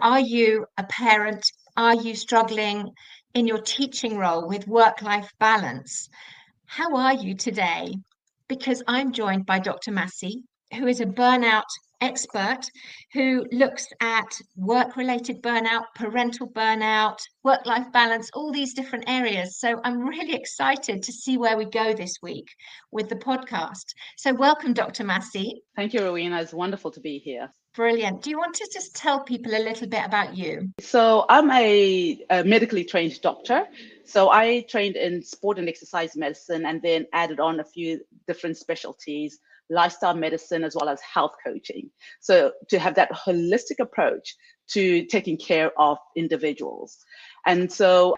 Are you a parent? Are you struggling in your teaching role with work-life balance? How are you today? Because I'm joined by Dr. Masi, who is a burnout expert who looks at work-related burnout, parental burnout, work-life balance, all these different areas. So I'm really excited to see where we go this week with the podcast. So welcome, Dr. Masi. Thank you, Rowena. It's wonderful to be here. Brilliant. Do you want to just tell people a little bit about you? So I'm a medically trained doctor. So I trained in sport and exercise medicine and then added on a few different specialties, lifestyle medicine, as well as health coaching. So to have that holistic approach to taking care of individuals. And so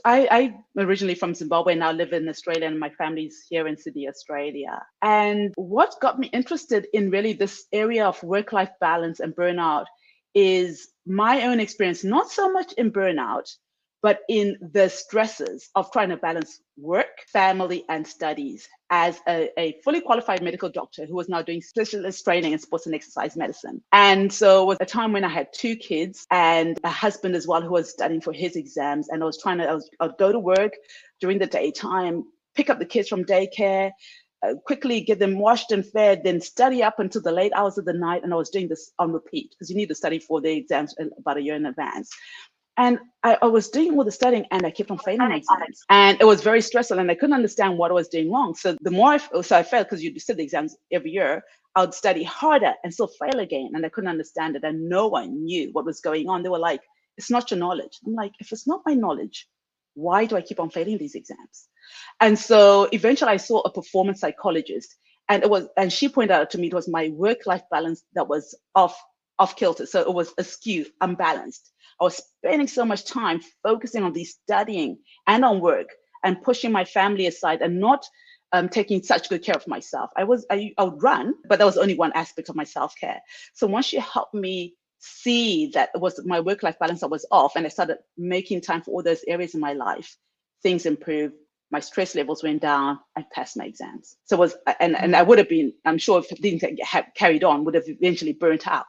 I'm originally from Zimbabwe, now live in Australia, and my family's here in Sydney, Australia. And what got me interested in really this area of work-life balance and burnout is my own experience, not so much in burnout, but in the stresses of trying to balance work, family, and studies as a fully qualified medical doctor who was now doing specialist training in sports and exercise medicine. And so it was a time when I had 2 kids and a husband as well who was studying for his exams. And I'd go to work during the daytime, pick up the kids from daycare, quickly get them washed and fed, then study up until the late hours of the night. And I was doing this on repeat because you need to study for the exams about a year in advance. And I was doing all the studying and I kept on failing my exams. And it was very stressful and I couldn't understand what I was doing wrong. So the more I failed, because you sit the exams every year, I would study harder and still fail again. And I couldn't understand it. And no one knew what was going on. They were like, it's not your knowledge. I'm like, if it's not my knowledge, why do I keep on failing these exams? And so eventually I saw a performance psychologist and she pointed out to me it was my work-life balance that was off kilter. So it was askew, unbalanced. I was spending so much time focusing on the studying and on work and pushing my family aside and not taking such good care of myself. I would run, but that was only one aspect of my self-care. So once she helped me see that it was my work-life balance that was off and I started making time for all those areas in my life, things improved. My stress levels went down. I passed my exams. So and I would have been, I'm sure if it didn't have carried on, would have eventually burnt out.